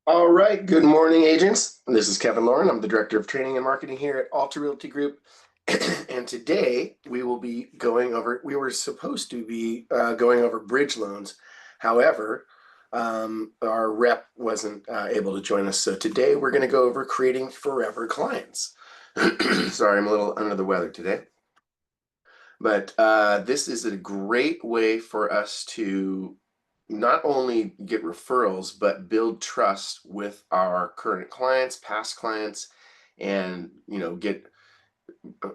All right. Good morning, agents. This is Kevin Lauren. I'm the Director of Training and Marketing here at Alta Realty Group. And today we will be we were supposed to be going over bridge loans. However, our rep wasn't able to join us. So today we're going to go over creating forever clients. Sorry, I'm a little under the weather today. But this is a great way for us to not only get referrals, but build trust with our current clients, past clients, and get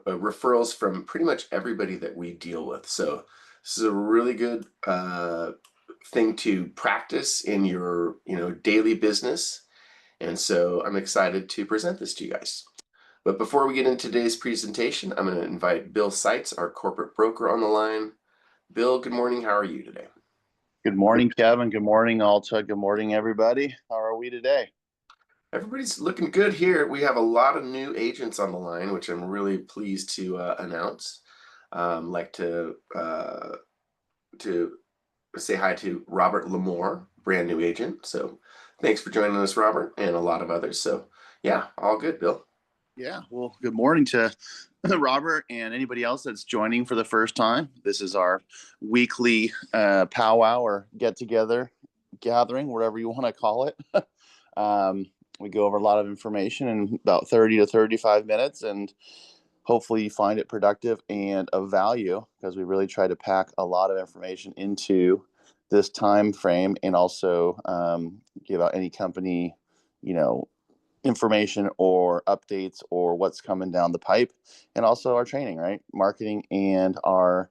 referrals from pretty much everybody that we deal with. So this is a really good thing to practice in your daily business. And so I'm excited to present this to you guys. But before we get into today's presentation, I'm going to invite Bill Seitz, our corporate broker, on the line. Bill, good morning. How are you today? Good morning, Kevin. Good morning, Alta. Good morning, everybody. How are we today? Everybody's looking good here. We have a lot of new agents on the line, which I'm really pleased to announce. Like to say hi to Robert Lamore, brand new agent. So thanks for joining us, Robert, and a lot of others. So yeah, all good, Bill. Yeah, well, good morning to Robert and anybody else that's joining for the first time. This is our weekly powwow or get together gathering, whatever you want to call it. um, we go over a lot of information in about 30 to 35 minutes, and hopefully you find it productive and of value because we really try to pack a lot of information into this time frame and also give out any company, you know, information or updates or what's coming down the pipe, and also our training, right? Marketing and our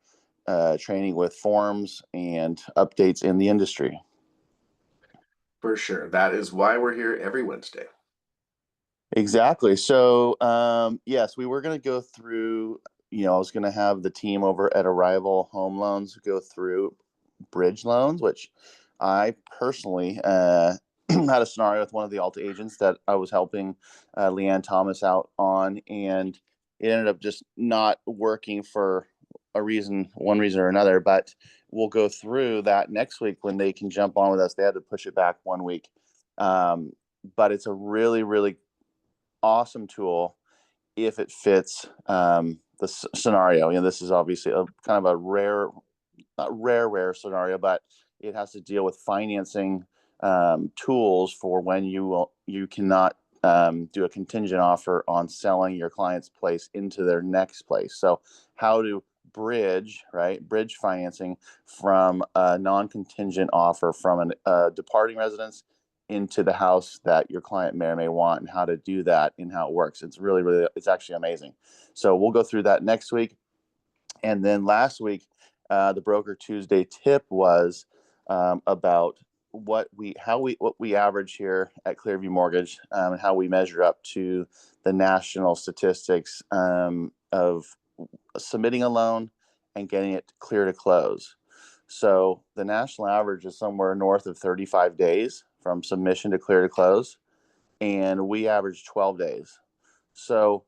training with forms and updates in the industry. For sure. That is why we're here every Wednesday. Exactly. So, yes, we were going to go through, I was going to have the team over at Arrival Home Loans go through bridge loans, which I personally had a scenario with one of the Alta agents that I was helping Leanne Thomas out on, and it ended up just not working for one reason or another. But we'll go through that next week when they can jump on with us. They had to push it back 1 week. But it's a really, really awesome tool if it fits the scenario. This is obviously a kind of a rare scenario, but it has to deal with financing tools for when you cannot do a contingent offer on selling your client's place into their next place. So how to bridge financing from a non-contingent offer from a departing residence into the house that your client may or may want, and how to do that and how it works. It's really, it's actually amazing. So we'll go through that next week. And then last week, the Broker Tuesday tip was about what we average here at Clearview Mortgage, and how we measure up to the national statistics of submitting a loan and getting it clear to close. So the national average is somewhere north of 35 days from submission to clear to close, and we average 12 days. So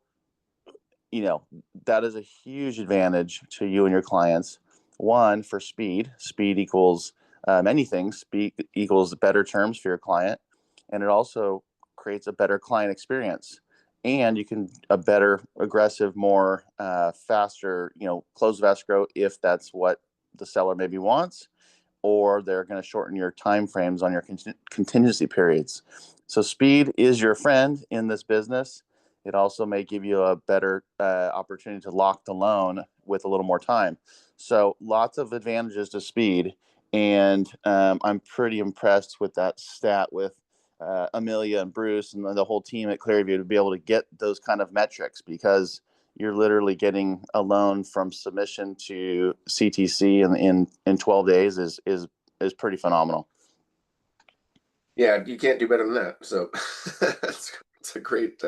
that is a huge advantage to you and your clients. One, for speed. Speed equals many things. Speed equals better terms for your client, and it also creates a better client experience. And you can a better, aggressive, more faster, close of escrow if that's what the seller maybe wants, or they're going to shorten your time frames on your contingency periods. So speed is your friend in this business. It also may give you a better opportunity to lock the loan with a little more time. So lots of advantages to speed. And I'm pretty impressed with that stat with Amelia and Bruce and the whole team at Clearview to be able to get those kind of metrics, because you're literally getting a loan from submission to CTC in 12 days is pretty phenomenal. Yeah, you can't do better than that. So it's a great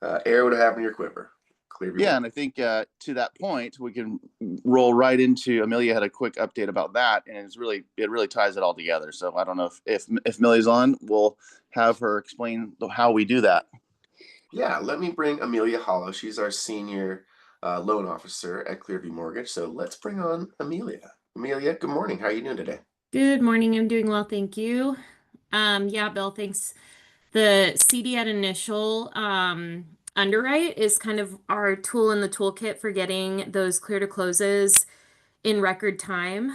arrow to have in your quiver. Clearview Yeah, Mortgage. and I think to that point, we can roll right into Amelia had a quick update about that, and it really ties it all together. So I don't know if Millie's on, we'll have her explain how we do that. Yeah, let me bring Amelia Hollow. She's our senior loan officer at Clearview Mortgage. So let's bring on Amelia. Amelia, good morning. How are you doing today? Good morning. I'm doing well, thank you. Yeah, Bill, thanks. The CD at initial underwrite is kind of our tool in the toolkit for getting those clear to closes in record time.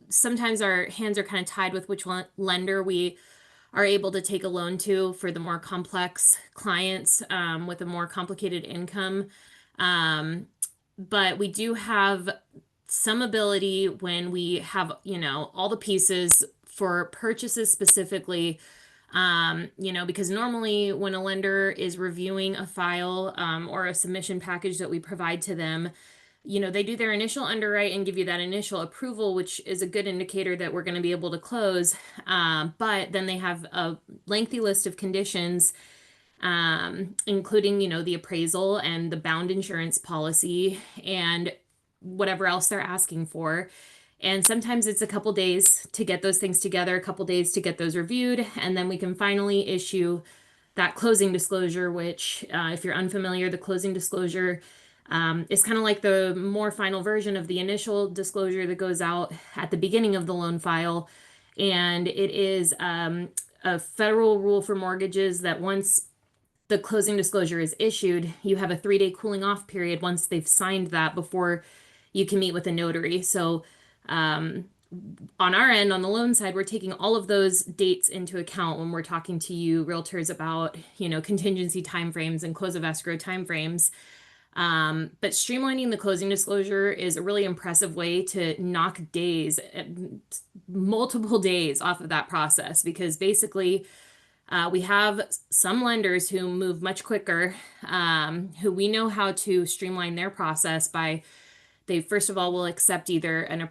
Sometimes our hands are kind of tied with which lender we are able to take a loan to for the more complex clients with a more complicated income. Um, but we do have some ability when we have, all the pieces for purchases specifically. Because normally when a lender is reviewing a file or a submission package that we provide to them, they do their initial underwrite and give you that initial approval, which is a good indicator that we're going to be able to close. But then they have a lengthy list of conditions, including, the appraisal and the bound insurance policy and whatever else they're asking for. And sometimes it's a couple days to get those things together, a couple days to get those reviewed, and then we can finally issue that closing disclosure, which, if you're unfamiliar, the closing disclosure is kind of like the more final version of the initial disclosure that goes out at the beginning of the loan file. And it is a federal rule for mortgages that once the closing disclosure is issued, you have a 3-day cooling off period once they've signed that before you can meet with a notary. So, um, on our end, on the loan side, we're taking all of those dates into account when we're talking to you realtors about, contingency timeframes and close of escrow timeframes. But streamlining the closing disclosure is a really impressive way to knock days, multiple days off of that process because basically we have some lenders who move much quicker, who we know how to streamline their process by they first of all will accept either an a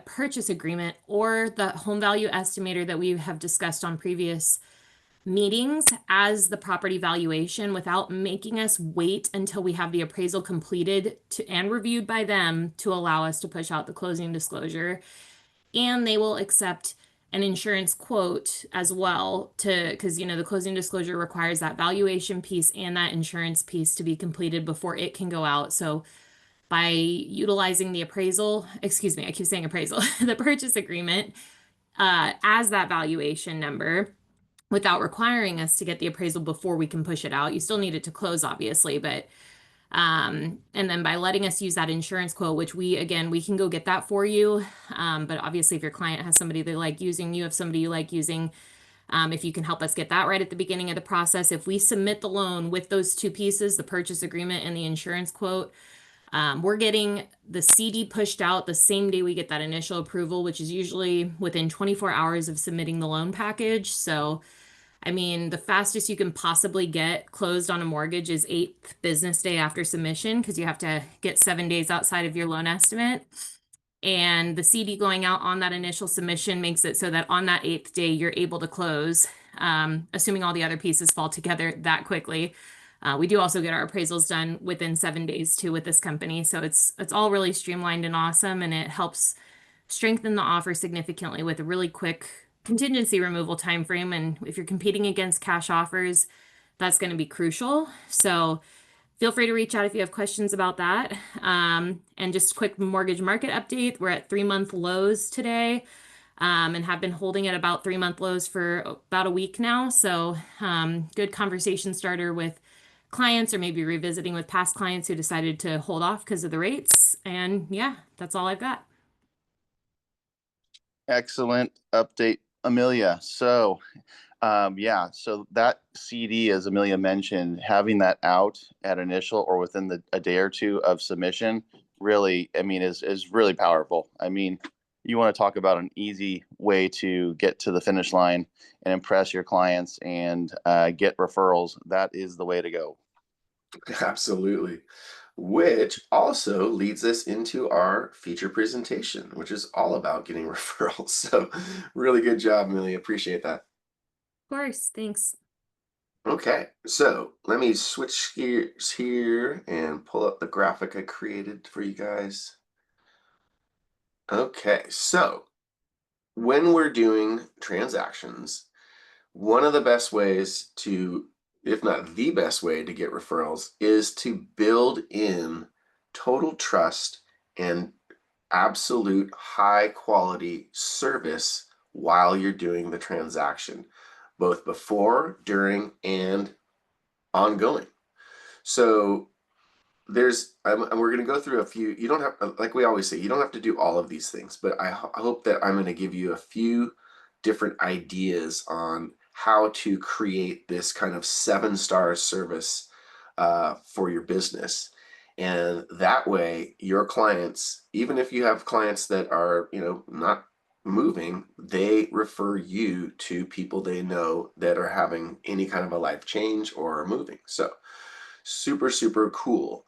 purchase agreement or the home value estimator that we have discussed on previous meetings as the property valuation without making us wait until we have the appraisal completed and reviewed by them to allow us to push out the closing disclosure. And they will accept an insurance quote as well because the closing disclosure requires that valuation piece and that insurance piece to be completed before it can go out. So by utilizing the appraisal, excuse me, I keep saying appraisal, the purchase agreement as that valuation number without requiring us to get the appraisal before we can push it out. You still need it to close, obviously, but and then by letting us use that insurance quote, which we can go get that for you. But obviously, if your client has somebody they like using, you have somebody you like using, if you can help us get that right at the beginning of the process, if we submit the loan with those two pieces, the purchase agreement and the insurance quote, we're getting the CD pushed out the same day we get that initial approval, which is usually within 24 hours of submitting the loan package. So, I mean, the fastest you can possibly get closed on a mortgage is 8th business day after submission because you have to get 7 days outside of your loan estimate. And the CD going out on that initial submission makes it so that on that 8th day, you're able to close, assuming all the other pieces fall together that quickly. We do also get our appraisals done within 7 days too with this company. So it's all really streamlined and awesome, and it helps strengthen the offer significantly with a really quick contingency removal time frame. And if you're competing against cash offers, that's going to be crucial. So feel free to reach out if you have questions about that. And just quick mortgage market update. We're at 3-month lows today, and have been holding at about 3-month lows for about a week now. So good conversation starter with clients or maybe revisiting with past clients who decided to hold off because of the rates. And yeah, that's all I've got. Excellent update, Amelia. So, so that CD, as Amelia mentioned, having that out at initial or within a day or two of submission, really, I mean, is really powerful. I mean, you want to talk about an easy way to get to the finish line and impress your clients and get referrals. That is the way to go. Absolutely. Which also leads us into our feature presentation, which is all about getting referrals. So, really good job, Millie. Appreciate that. Of course, thanks. Okay, so let me switch gears here and pull up the graphic I created for you guys. Okay, so when we're doing transactions, one of the best ways to, if not the best way to get referrals, is to build in total trust and absolute high quality service while you're doing the transaction, both before, during, and ongoing. So and we're going to go through a few. You don't have, like we always say, you don't have to do all of these things, but I hope that I'm going to give you a few different ideas on how to create this kind of 7-star service for your business. And that way, your clients, even if you have clients that are, not moving, they refer you to people they know that are having any kind of a life change or are moving. So super, super cool.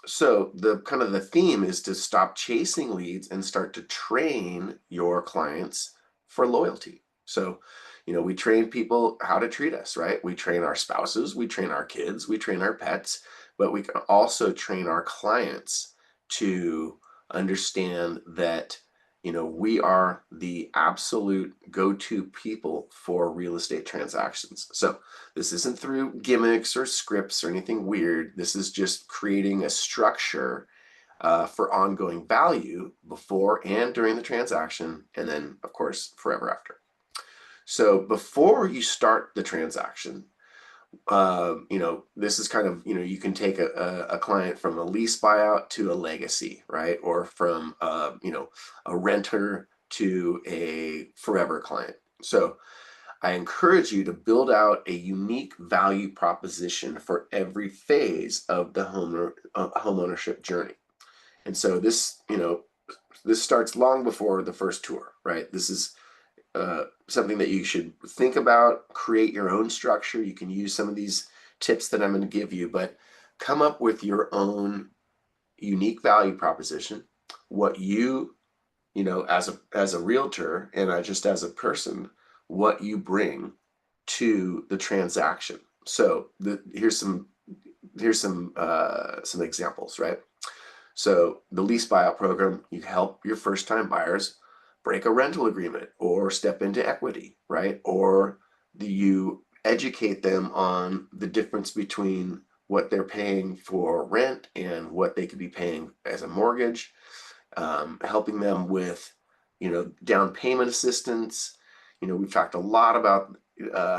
So the kind of the theme is to stop chasing leads and start to train your clients for loyalty. So, we train people how to treat us, right? We train our spouses, we train our kids, we train our pets, but we can also train our clients to understand that we are the absolute go-to people for real estate transactions. So this isn't through gimmicks or scripts or anything weird. This is just creating a structure for ongoing value before and during the transaction, and then, of course, forever after. So before you start the transaction, this is kind of, you can take a client from a lease buyout to a legacy, right? Or from, a renter to a forever client. So I encourage you to build out a unique value proposition for every phase of the home ownership journey. And so this starts long before the first tour, right? This is something that you should think about, create your own structure. You can use some of these tips that I'm going to give you, but come up with your own unique value proposition, what as a realtor and just as a person, what you bring to the transaction. So here's some examples, right? So the lease buyout program, you help your first time buyers break a rental agreement or step into equity, right? Or you educate them on the difference between what they're paying for rent and what they could be paying as a mortgage, helping them with, down payment assistance. We've talked a lot about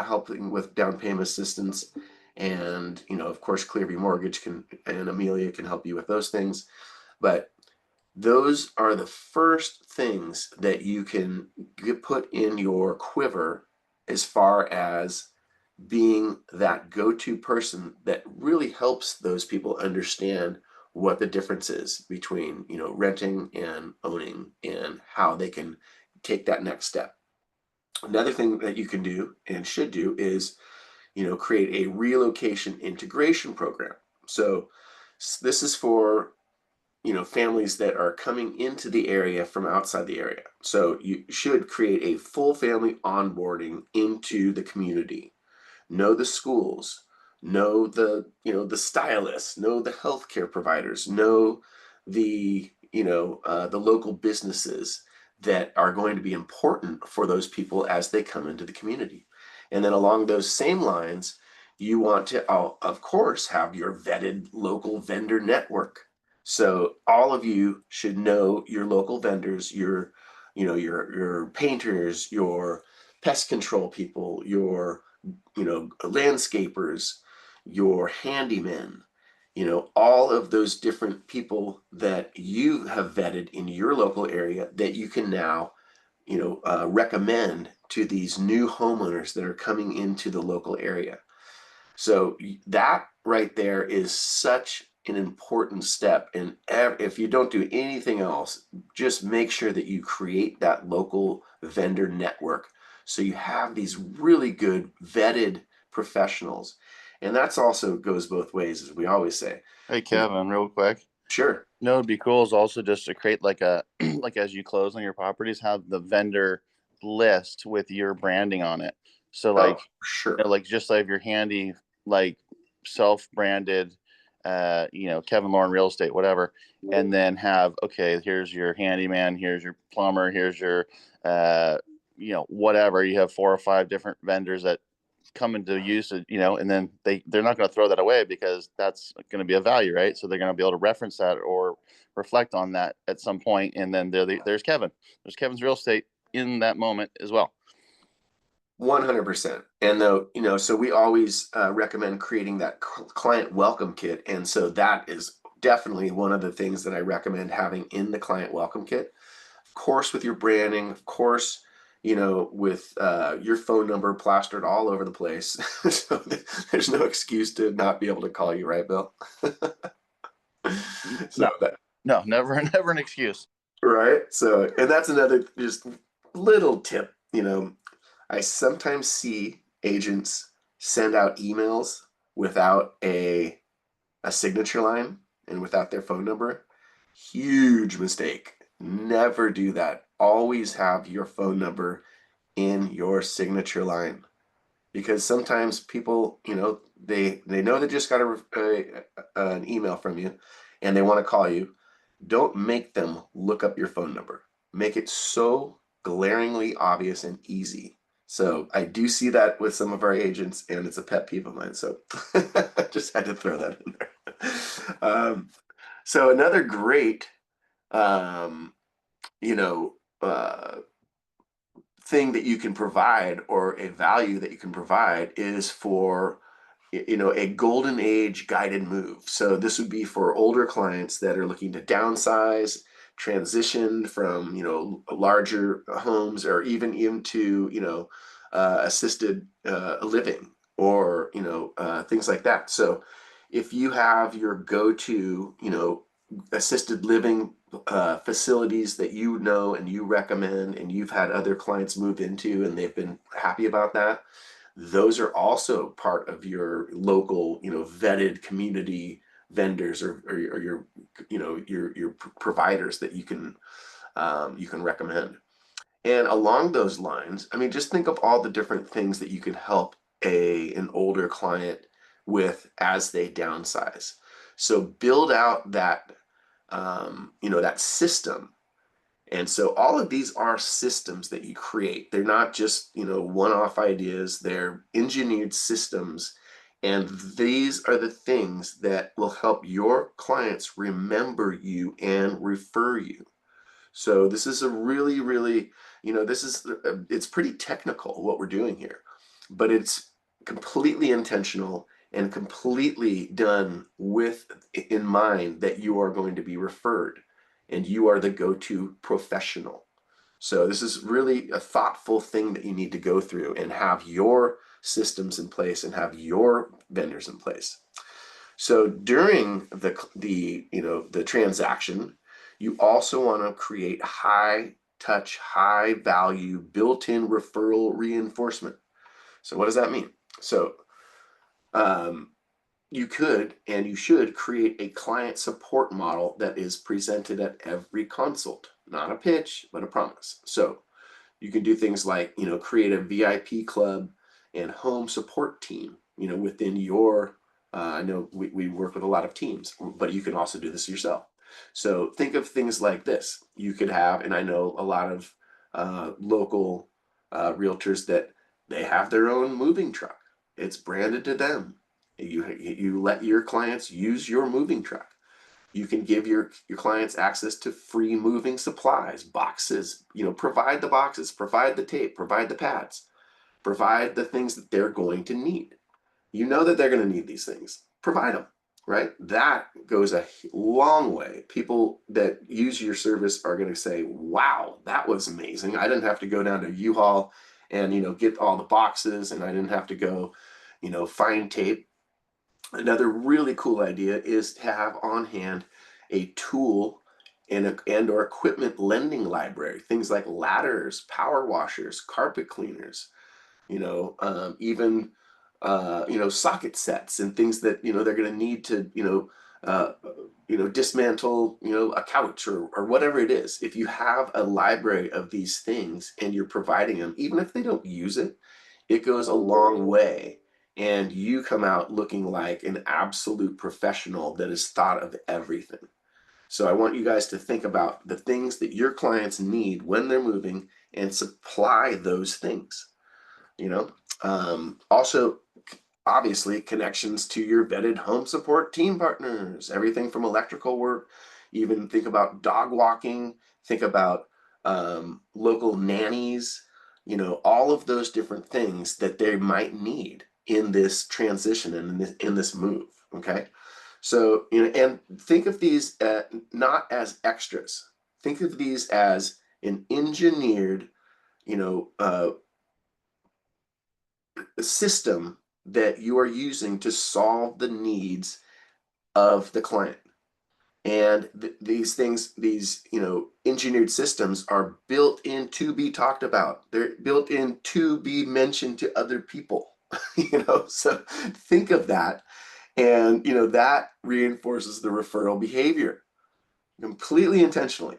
helping with down payment assistance, and of course, Clearview Mortgage and Amelia can help you with those things. But those are the first things that you can put in your quiver as far as being that go-to person that really helps those people understand what the difference is between renting and owning and how they can take that next step. Another thing that you can do and should do is create a relocation integration program. So this is for families that are coming into the area from outside the area. So you should create a full family onboarding into the community. Know the schools, know the stylists, know the healthcare providers, know the local businesses that are going to be important for those people as they come into the community. And then along those same lines, you want to, of course, have your vetted local vendor network. So all of you should know your local vendors, your painters, your pest control people, your landscapers, your handymen, all of those different people that you have vetted in your local area that you can now, recommend to these new homeowners that are coming into the local area. So that right there is such an important step. And if you don't do anything else, just make sure that you create that local vendor network. So you have these really good vetted professionals. And that's also goes both ways, as we always say. Hey, Kevin, real quick. Sure. No, it'd be cool is also just to create like a like as you close on your properties, have the vendor list with your branding on it. So like sure. like just like your handy like self-branded Kevin Lauren real estate, whatever, and then have okay, here's your handyman, here's your plumber, here's your whatever. You have 4 or 5 different vendors that come into use, and then they're not going to throw that away because that's going to be a value, right? So they're going to be able to reference that or reflect on that at some point. And then there's Kevin. There's Kevin's real estate, in that moment as well. 100%. And though, so we always recommend creating that client welcome kit. And so that is definitely one of the things that I recommend having in the client welcome kit. Of course, with your branding, of course, with your phone number plastered all over the place. So there's no excuse to not be able to call you, right, Bill? So No, never an excuse. Right. So, and that's another just little tip, I sometimes see agents send out emails without a signature line and without their phone number. Huge mistake. Never do that. Always have your phone number in your signature line, because sometimes people, they know they just got an email from you and they want to call you. Don't make them look up your phone number. Make it so glaringly obvious and easy. So I do see that with some of our agents, and it's a pet peeve of mine. So I just had to throw that in there. So another great, um, you know, thing that you can provide, or a value that you can provide, is for a golden age guided move. So this would be for older clients that are looking to downsize, transition from larger homes, or even into assisted living, or things like that. So if you have your go-to assisted living facilities that and you recommend, and you've had other clients move into and they've been happy about that, those are also part of your local, vetted community vendors, or your providers that you can recommend. And along those lines, I mean, just think of all the different things that you can help an older client with as they downsize. So build out that that system. And so all of these are systems that you create. They're not just, one-off ideas, they're engineered systems. And these are the things that will help your clients remember you and refer you. So this is a really, really, it's pretty technical what we're doing here, but it's completely intentional and completely done with in mind that you are going to be referred and you are the go-to professional. So this is really a thoughtful thing that you need to go through and have your systems in place and have your vendors in place. So during the transaction, you also want to create high touch, high value, built-in referral reinforcement. So what does that mean? So you could and you should create a client support model that is presented at every consult, not a pitch, but a promise. So you can do things like, create a VIP club and home support team, within your, I know we work with a lot of teams, but you can also do this yourself. So think of things like this. You could have, and I know a lot of local realtors that they have their own moving truck. It's branded to them. You let your clients use your moving truck. You can give your clients access to free moving supplies, boxes, provide the boxes, provide the tape, provide the pads, provide the things that they're going to need. You know that they're going to need these things. Provide them, right? That goes a long way. People that use your service are going to say, wow, that was amazing. I didn't have to go down to U-Haul and, get all the boxes, and I didn't have to go, find tape. Another really cool idea is to have on hand a tool and or equipment lending library, things like ladders, power washers, carpet cleaners, even socket sets and things that they're going to need to dismantle a couch or whatever it is. If you have a library of these things and you're providing them, even if they don't use it, it goes a long way. And you come out looking like an absolute professional that has thought of everything. So I want you guys to think about the things that your clients need when they're moving and supply those things. Also, obviously, connections to your vetted home support team partners, everything from electrical work, even think about dog walking, think about local nannies, all of those different things that they might need in this transition and in this move. Okay. So, and think of these not as extras. Think of these as an engineered, system that you are using to solve the needs of the client. And these things, these engineered systems are built in to be talked about. They're built in to be mentioned to other people. So think of that, and that reinforces the referral behavior completely intentionally.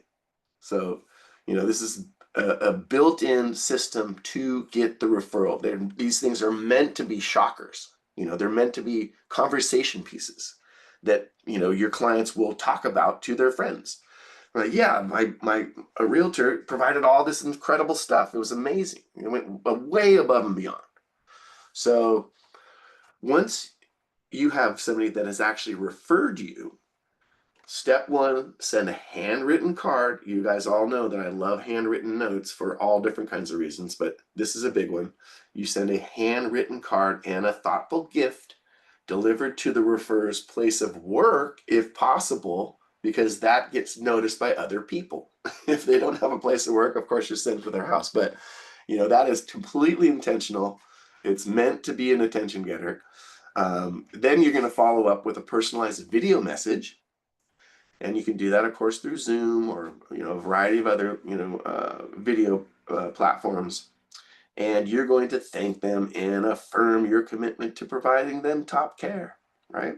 So this is a built-in system to get the referral. These things are meant to be shockers. They're meant to be conversation pieces that your clients will talk about to their friends. Like, yeah, a realtor provided all this incredible stuff. It was amazing. It went way above and beyond. So once you have somebody that has actually referred you, step one, send a handwritten card. You guys all know that I love handwritten notes for all different kinds of reasons, but this is a big one. You send a handwritten card and a thoughtful gift delivered to the referrer's place of work, if possible, because that gets noticed by other people. If they don't have a place of work, of course, you send for their house, but that is completely intentional. It's meant to be an attention getter. Then you're going to follow up with a personalized video message. And you can do that, of course, through Zoom or a variety of other video platforms. And you're going to thank them and affirm your commitment to providing them top care, right?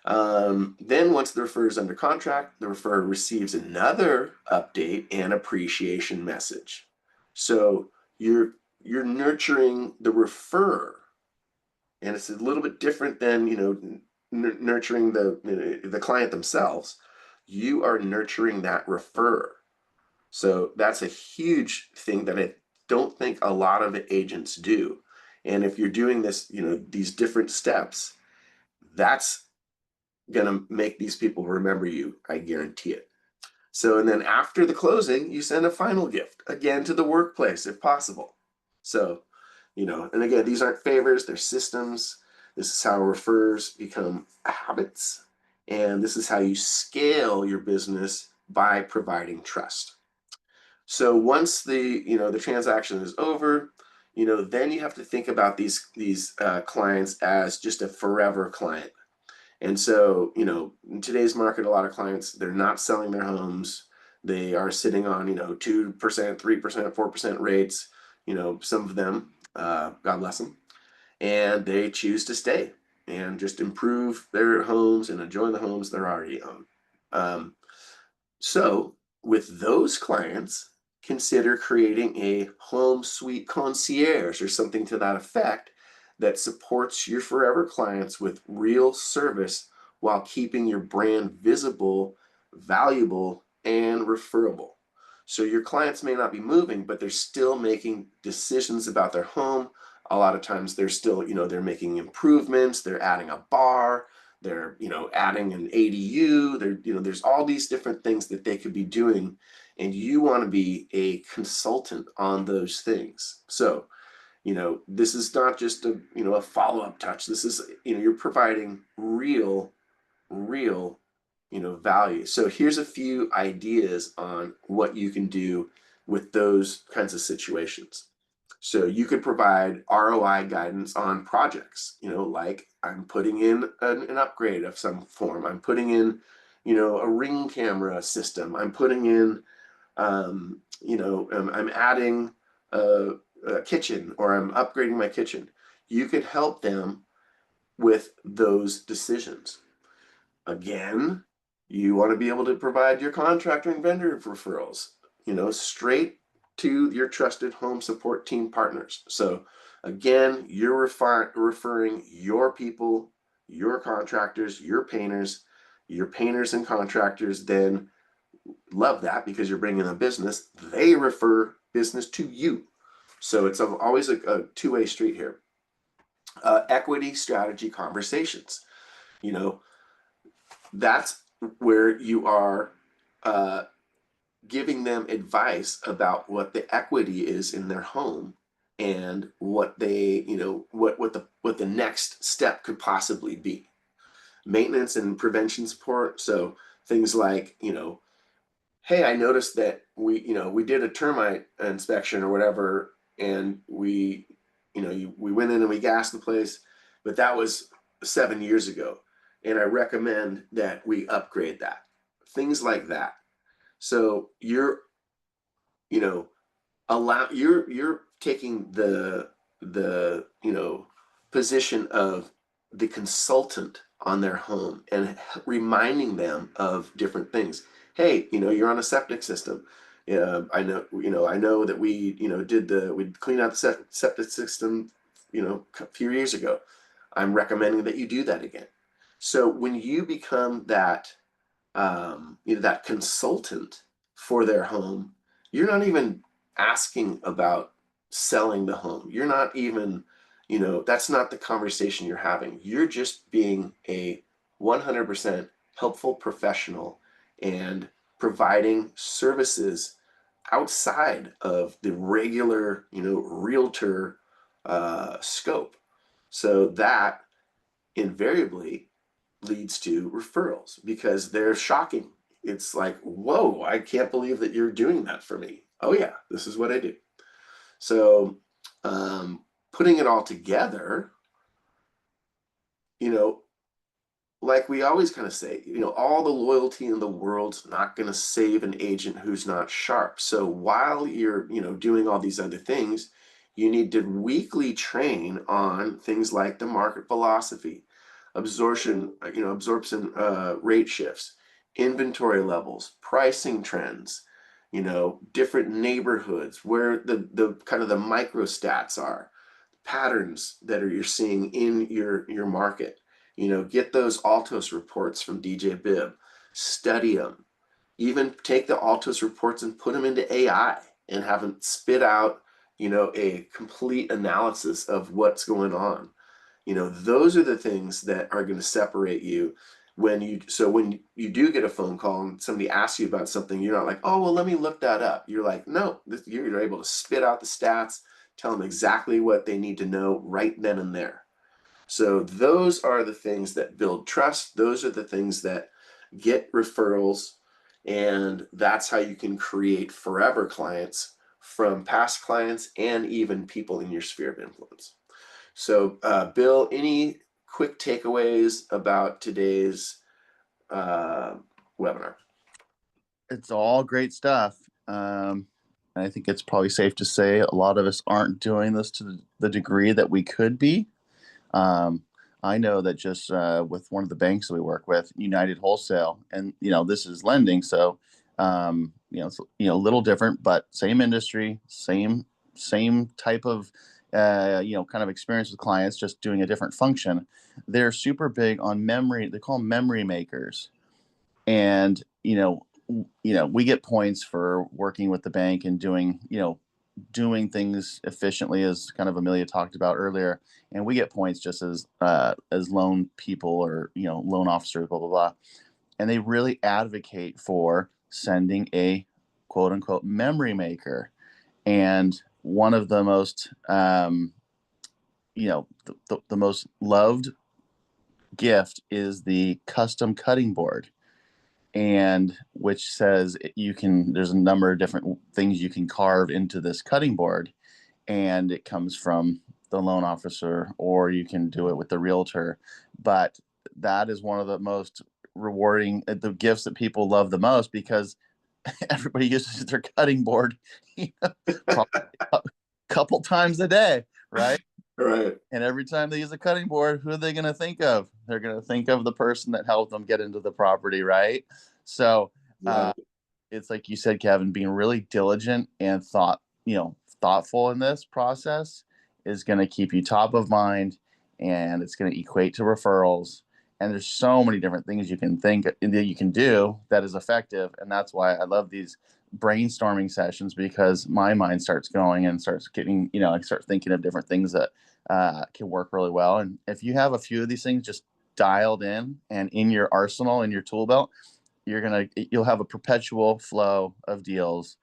Then once the referrer is under contract, the referrer receives another update and appreciation message. So you're nurturing the referrer, and it's a little bit different than nurturing the client themselves. You are nurturing that referrer. So that's a huge thing that I don't think a lot of agents do. And if you're doing this, these different steps, that's going to make these people remember you. I guarantee it. So, and then after the closing, you send a final gift, again, to the workplace if possible. So, and again, these aren't favors, they're systems. This is how referrers become habits. And this is how you scale your business by providing trust. So once the transaction is over, then you have to think about these clients as just a forever client. And so, in today's market, a lot of clients, they're not selling their homes. They are sitting on, 2%, 3%, 4% rates, some of them, God bless them, and they choose to stay and just improve their homes and enjoy the homes they're already on. So with those clients, consider creating a home suite concierge or something to that effect that supports your forever clients with real service while keeping your brand visible, valuable, and referable. So your clients may not be moving, but they're still making decisions about their home. A lot of times they're still, they're making improvements, they're adding a bar, they're adding an ADU, there's all these different things that they could be doing, and you want to be a consultant on those things. So this is not just a follow-up touch. This is you're providing real value. So here's a few ideas on what you can do with those kinds of situations. So you could provide ROI guidance on projects, like I'm putting in an upgrade of some form. I'm putting in, a ring camera system. I'm putting in, I'm adding a kitchen, or I'm upgrading my kitchen. You could help them with those decisions. Again, you want to be able to provide your contractor and vendor referrals, straight to your trusted home support team partners. So again, you're referring your people, your contractors, your painters and contractors then love that because you're bringing a business. They refer business to you. So it's always a two-way street here. Equity strategy conversations. That's where you are giving them advice about what the equity is in their home and what they, what the next step could possibly be. Maintenance and prevention support. So things like, hey, I noticed that we did a termite inspection or whatever, and we went in and we gassed the place, but that was 7 years ago, and I recommend that we upgrade that. Things like that. So you know, you're taking the position of the consultant on their home and reminding them of different things. Hey, you're on a septic system. I know that we we cleaned out the septic system, a few years ago. I'm recommending that you do that again. So when you become that consultant for their home, you're not even asking about selling the home. You're not even, that's not the conversation you're having. You're just being a 100% helpful professional and providing services outside of the regular, realtor scope. So that invariably leads to referrals because they're shocking. It's like, whoa, I can't believe that you're doing that for me. Oh yeah, this is what I do. So putting it all together, you know, like we always kind of say, all the loyalty in the world's not going to save an agent who's not sharp. So while you're, doing all these other things, you need to weekly train on things like the market philosophy, absorption rate shifts, inventory levels, pricing trends, different neighborhoods, where the kind of the micro stats are, patterns that you're seeing in your market. Get those Altos reports from DJ Bibb, study them, even take the Altos reports and put them into AI and have them spit out, a complete analysis of what's going on. Those are the things that are going to separate you when you do get a phone call and somebody asks you about something, you're not like, oh, well, let me look that up. You're like, no, you're able to spit out the stats, tell them exactly what they need to know right then and there. So those are the things that build trust. Those are the things that get referrals. And that's how you can create forever clients from past clients and even people in your sphere of influence. So, Bill, any quick takeaways about today's webinar? It's all great stuff. I think it's probably safe to say a lot of us aren't doing this to the degree that we could be. I know that just with one of the banks that we work with, United Wholesale, and this is lending, so it's a little different, but same industry, same type of kind of experience with clients, just doing a different function. They're super big on memory. They call them memory makers, and we get points for working with the bank and doing things efficiently, as kind of Amelia talked about earlier, and we get points just as loan people or loan officers, blah blah blah, and they really advocate for sending a quote unquote memory maker. And one of the most the most loved gift is the custom cutting board, and which says there's a number of different things you can carve into this cutting board, and it comes from the loan officer, or you can do it with the realtor. But that is one of the most rewarding, the gifts that people love the most, because everybody uses their cutting board probably a couple times a day, right? Right. And every time they use a cutting board, who are they going to think of? They're going to think of the person that helped them get into the property, right? So it's like you said, Kevin, being really diligent and thoughtful in this process is going to keep you top of mind, and it's going to equate to referrals. And there's so many different things you can think that you can do that is effective. And that's why I love these brainstorming sessions, because my mind starts going and starts getting, I start thinking of different things that can work really well. And if you have a few of these things just dialed in and in your arsenal, in your tool belt, you'll have a perpetual flow of deals.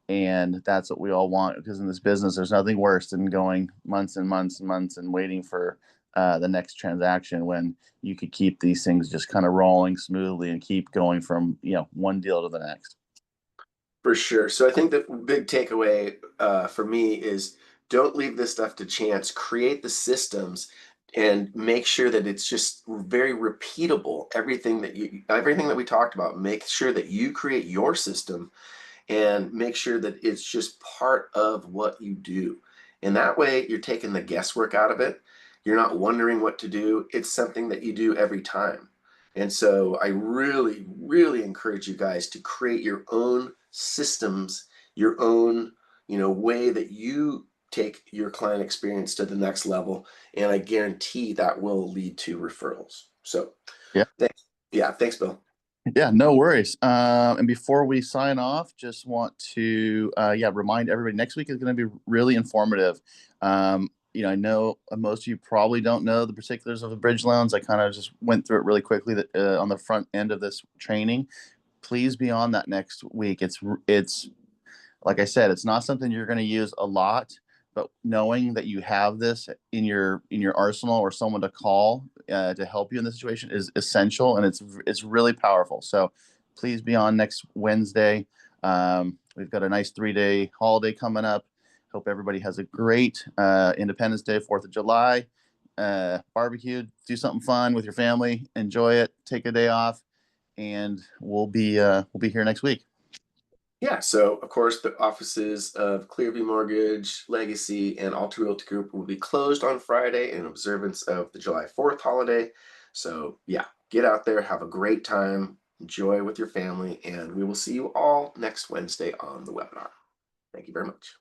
And that's what we all want, because in this business, there's nothing worse than going months and months and months and waiting for the next transaction, when you could keep these things just kind of rolling smoothly and keep going from, one deal to the next. For sure. So I think the big takeaway for me is, don't leave this stuff to chance. Create the systems and make sure that it's just very repeatable. Everything that we talked about, make sure that you create your system and make sure that it's just part of what you do. And that way you're taking the guesswork out of it. You're not wondering what to do. It's something that you do every time. And so I really, really encourage you guys to create your own systems, your own, way that you take your client experience to the next level. And I guarantee that will lead to referrals. So Yeah. thanks. Yeah. Thanks, Bill. Yeah, no worries. And before we sign off, just want to remind everybody, next week is going to be really informative. I know most of you probably don't know the particulars of the bridge loans. I kind of just went through it really quickly on the front end of this training. Please be on that next week. It's like I said, it's not something you're going to use a lot, but knowing that you have this in your arsenal, or someone to call to help you in this situation, is essential, and it's really powerful. So please be on next Wednesday. We've got a nice 3-day holiday coming up. Hope everybody has a great Independence Day, 4th of July, barbecue, do something fun with your family, enjoy it, take a day off, and we'll be here next week. Yeah, so of course the offices of Clearview Mortgage, Legacy, and Alta Realty Group will be closed on Friday in observance of the July 4th holiday. So yeah, get out there, have a great time, enjoy with your family, and we will see you all next Wednesday on the webinar. Thank you very much.